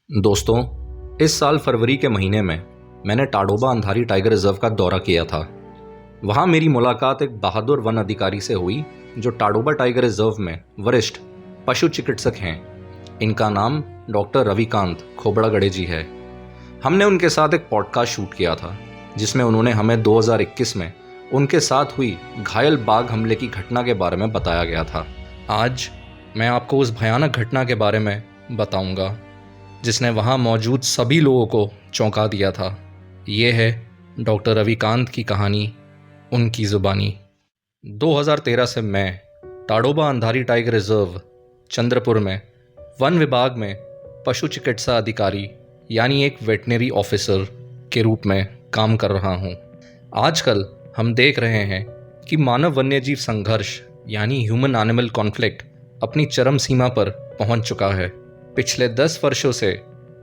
दोस्तों, इस साल फरवरी के महीने में मैंने टाडोबा अंधारी टाइगर रिजर्व का दौरा किया था। वहाँ मेरी मुलाकात एक बहादुर वन अधिकारी से हुई जो टाडोबा टाइगर रिजर्व में वरिष्ठ पशु चिकित्सक हैं। इनका नाम डॉक्टर रविकांत खोबड़ागड़े जी है। हमने उनके साथ एक पॉडकास्ट शूट किया था जिसमें उन्होंने हमें 2021 में उनके साथ हुई घायल बाघ हमले की घटना के बारे में बताया गया था। आज मैं आपको उस भयानक घटना के बारे में बताऊंगा जिसने वहाँ मौजूद सभी लोगों को चौंका दिया था। ये है डॉक्टर रविकांत की कहानी, उनकी ज़ुबानी। 2013 से मैं टाडोबा अंधारी टाइगर रिजर्व चंद्रपुर में वन विभाग में पशु चिकित्सा अधिकारी यानी एक वेटनरी ऑफिसर के रूप में काम कर रहा हूँ। आजकल हम देख रहे हैं कि मानव वन्यजीव संघर्ष यानी ह्यूमन एनिमल कॉन्फ्लिक्ट अपनी चरम सीमा पर पहुँच चुका है। पिछले 10 वर्षों से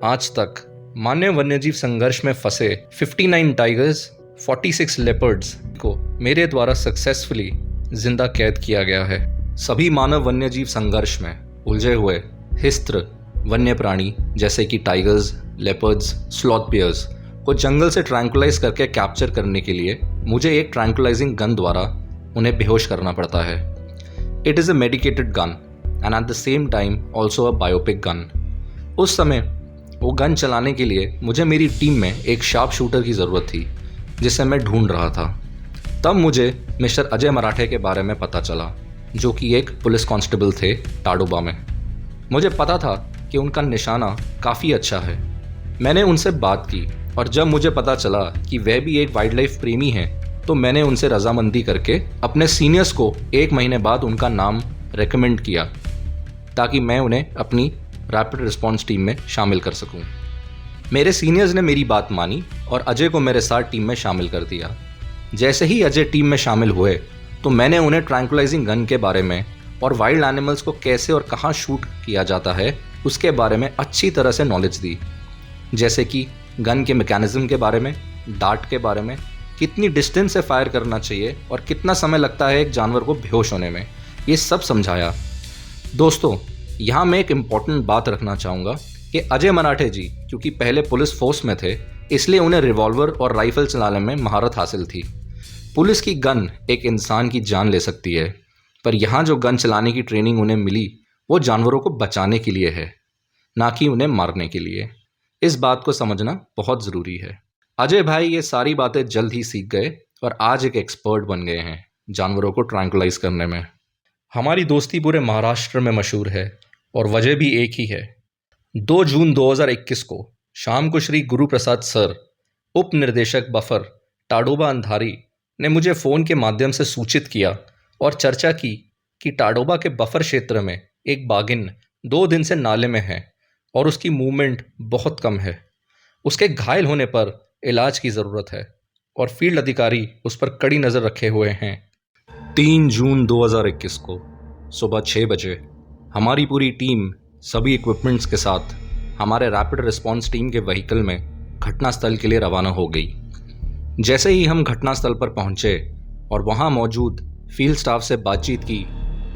आज तक मानव वन्यजीव संघर्ष में फंसे 59 टाइगर्स, 46 लेपर्ड्स को मेरे द्वारा सक्सेसफुली जिंदा कैद किया गया है। सभी मानव वन्यजीव संघर्ष में उलझे हुए हिंस्र वन्य प्राणी जैसे कि टाइगर्स, लेपर्ड्स, स्लॉथ बियर्स को जंगल से ट्रैंकुलाइज करके कैप्चर करने के लिए मुझे एक ट्रैंकुलाइजिंग गन द्वारा उन्हें बेहोश करना पड़ता है। It is a medicated gun and at the same time also a biopic gun. उस समय वो गन चलाने के लिए मुझे मेरी टीम में एक शार्प शूटर की ज़रूरत थी जिसे मैं ढूंढ रहा था। तब मुझे मिस्टर अजय मराठे के बारे में पता चला जो कि एक पुलिस कांस्टेबल थे टाडोबा में। मुझे पता था कि उनका निशाना काफ़ी अच्छा है। मैंने उनसे बात की और जब मुझे पता चला कि वह भी एक वाइल्ड लाइफ प्रेमी हैं तो मैंने उनसे रजामंदी करके अपने सीनियर्स को 1 महीने बाद उनका नाम रेकमेंड किया ताकि मैं उन्हें अपनी रैपिड रिस्पॉन्स टीम में शामिल कर सकूं। मेरे सीनियर्स ने मेरी बात मानी और अजय को मेरे साथ टीम में शामिल कर दिया। जैसे ही अजय टीम में शामिल हुए तो मैंने उन्हें ट्रैंकुलाइजिंग गन के बारे में और वाइल्ड एनिमल्स को कैसे और कहाँ शूट किया जाता है उसके बारे में अच्छी तरह से नॉलेज दी, जैसे कि गन के मैकेनिज्म के बारे में, डार्ट के बारे में, कितनी डिस्टेंस से फायर करना चाहिए और कितना समय लगता है एक जानवर को बेहोश होने में, ये सब समझाया। दोस्तों, यहाँ मैं एक इम्पॉर्टेंट बात रखना चाहूँगा कि अजय मराठे जी क्योंकि पहले पुलिस फोर्स में थे इसलिए उन्हें रिवॉल्वर और राइफल चलाने में महारत हासिल थी। पुलिस की गन एक इंसान की जान ले सकती है, पर यहाँ जो गन चलाने की ट्रेनिंग उन्हें मिली वो जानवरों को बचाने के लिए है, ना कि उन्हें मारने के लिए। इस बात को समझना बहुत ज़रूरी है। अजय भाई ये सारी बातें जल्द ही सीख गए और आज एक एक्सपर्ट बन गए हैं जानवरों को ट्रैंकुलाइज करने में। हमारी दोस्ती पूरे महाराष्ट्र में मशहूर है और वजह भी एक ही है। 2 जून 2021 को शाम को श्री गुरु प्रसाद सर, उप निर्देशक बफर टाडोबा अंधारी ने मुझे फ़ोन के माध्यम से सूचित किया और चर्चा की कि टाडोबा के बफर क्षेत्र में एक बाघिन 2 दिन से नाले में है और उसकी मूवमेंट बहुत कम है। उसके घायल होने पर इलाज की ज़रूरत है और फील्ड अधिकारी उस पर कड़ी नज़र रखे हुए हैं। 3 जून 2021 को सुबह 6 बजे हमारी पूरी टीम सभी इक्विपमेंट्स के साथ हमारे रैपिड रिस्पॉन्स टीम के व्हीकल में घटनास्थल के लिए रवाना हो गई। जैसे ही हम घटनास्थल पर पहुंचे और वहां मौजूद फील्ड स्टाफ से बातचीत की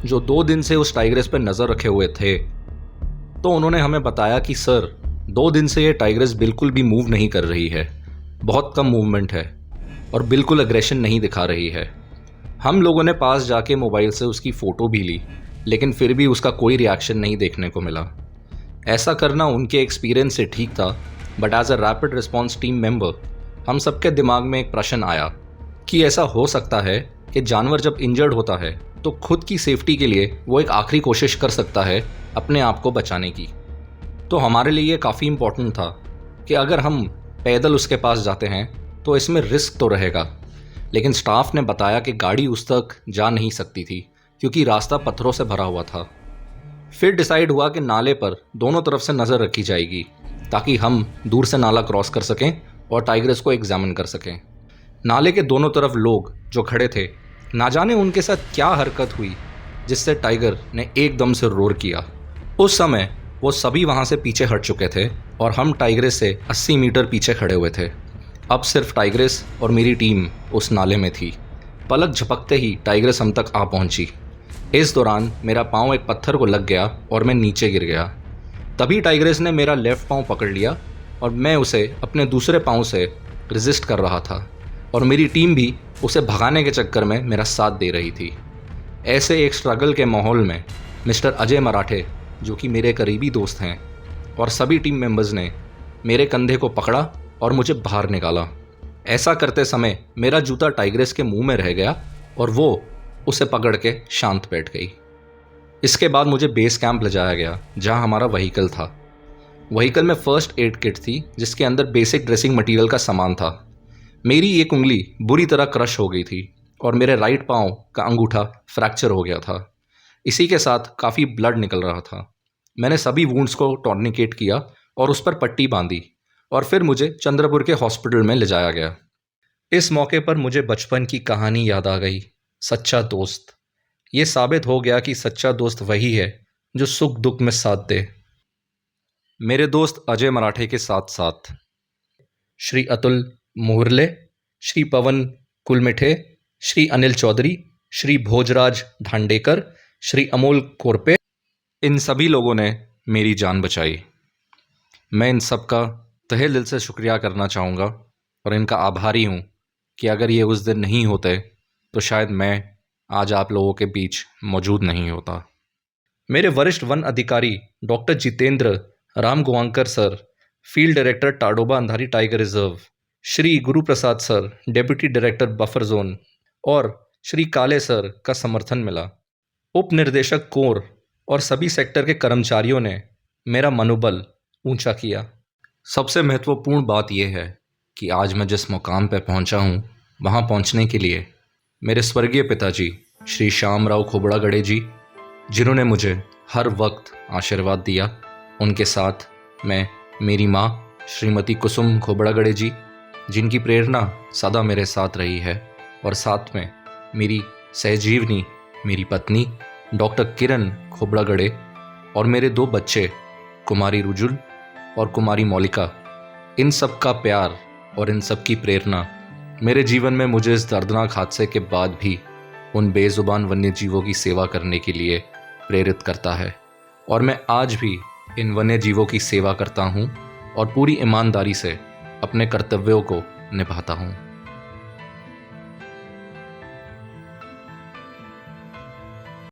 जो 2 दिन से उस टाइग्रेस पर नज़र रखे हुए थे, तो उन्होंने हमें बताया कि सर 2 दिन से ये टाइग्रेस बिल्कुल भी मूव नहीं कर रही है, बहुत कम मूवमेंट है और बिल्कुल एग्रेशन नहीं दिखा रही है। हम लोगों ने पास जाके मोबाइल से उसकी फ़ोटो भी ली लेकिन फिर भी उसका कोई रिएक्शन नहीं देखने को मिला। ऐसा करना उनके एक्सपीरियंस से ठीक था, but as a rapid response team member हम सबके दिमाग में एक प्रश्न आया कि ऐसा हो सकता है कि जानवर जब इंजर्ड होता है तो खुद की सेफ्टी के लिए वो एक आखिरी कोशिश कर सकता है अपने आप को बचाने की। तो हमारे लिए ये काफ़ी इम्पोर्टेंट था कि अगर हम पैदल उसके पास जाते हैं तो इसमें रिस्क तो रहेगा, लेकिन स्टाफ ने बताया कि गाड़ी उस तक जा नहीं सकती थी क्योंकि रास्ता पत्थरों से भरा हुआ था। फिर डिसाइड हुआ कि नाले पर दोनों तरफ से नज़र रखी जाएगी ताकि हम दूर से नाला क्रॉस कर सकें और टाइग्रेस को एग्जामिन कर सकें। नाले के दोनों तरफ लोग जो खड़े थे, ना जाने उनके साथ क्या हरकत हुई जिससे टाइगर ने एकदम से रोर किया। उस समय वो सभी वहाँ से पीछे हट चुके थे और हम टाइग्रेस से 80 मीटर पीछे खड़े हुए थे। अब सिर्फ टाइग्रेस और मेरी टीम उस नाले में थी। पलक झपकते ही टाइग्रेस हम तक आ पहुंची। इस दौरान मेरा पाँव एक पत्थर को लग गया और मैं नीचे गिर गया। तभी टाइग्रेस ने मेरा लेफ्ट पाँव पकड़ लिया और मैं उसे अपने दूसरे पाँव से रेजिस्ट कर रहा था और मेरी टीम भी उसे भगाने के चक्कर में मेरा साथ दे रही थी। ऐसे एक स्ट्रगल के माहौल में मिस्टर अजय मराठे, जो कि मेरे करीबी दोस्त हैं, और सभी टीम मेंबर्स ने मेरे कंधे को पकड़ा और मुझे बाहर निकाला। ऐसा करते समय मेरा जूता टाइग्रेस के मुंह में रह गया और वो उसे पकड़ के शांत बैठ गई। इसके बाद मुझे बेस कैंप ले जाया गया जहां हमारा व्हीकल था। व्हीकल में फर्स्ट एड किट थी जिसके अंदर बेसिक ड्रेसिंग मटेरियल का सामान था। मेरी एक उंगली बुरी तरह क्रश हो गई थी और मेरे राइट पाँव का अंगूठा फ्रैक्चर हो गया था। इसी के साथ काफ़ी ब्लड निकल रहा था। मैंने सभी वुंड्स को टॉर्निकेट किया और उस पर पट्टी बांधी और फिर मुझे चंद्रपुर के हॉस्पिटल में ले जाया गया। इस मौके पर मुझे बचपन की कहानी याद आ गई, सच्चा दोस्त। ये साबित हो गया कि सच्चा दोस्त वही है जो सुख दुख में साथ दे। मेरे दोस्त अजय मराठे के साथ साथ श्री अतुल मुहरले, श्री पवन कुलमिठे, श्री अनिल चौधरी, श्री भोजराज ढांडेकर, श्री अमोल कोरपे, इन सभी लोगों ने मेरी जान बचाई। मैं इन सब का तहे दिल से शुक्रिया करना चाहूँगा और इनका आभारी हूँ कि अगर ये उस दिन नहीं होते तो शायद मैं आज आप लोगों के बीच मौजूद नहीं होता। मेरे वरिष्ठ वन अधिकारी doctor Jitendra Ram Gowankar sir, field director Tadoba Andhari tiger reserve, Shri Guru Prasad sir, deputy director buffer zone, और श्री काले सर का समर्थन मिला। उप निर्देशक कोर और सभी सेक्टर के कर्मचारियों ने मेरा मनोबल ऊंचा किया। सबसे महत्वपूर्ण बात यह है कि आज मैं जिस मुकाम पर पहुंचा हूं, वहां पहुंचने के लिए मेरे स्वर्गीय पिताजी श्री श्यामराव खोबड़ागड़े जी, जिन्होंने मुझे हर वक्त आशीर्वाद दिया, उनके साथ मैं मेरी माँ श्रीमती कुसुम खोबड़ागड़े जी, जिनकी प्रेरणा सदा मेरे साथ रही है, और साथ में मेरी सहजीवनी मेरी पत्नी डॉक्टर किरण खोबड़ागड़े, और मेरे 2 बच्चे कुमारी रुजुल और कुमारी मौलिका। इन सब का प्यार और इन सब की प्रेरणा मेरे जीवन में मुझे इस दर्दनाक हादसे के बाद भी उन बेजुबान वन्य जीवों की सेवा करने के लिए प्रेरित करता है, और मैं आज भी इन वन्य जीवों की सेवा करता हूँ और पूरी ईमानदारी से अपने कर्तव्यों को निभाता हूँ।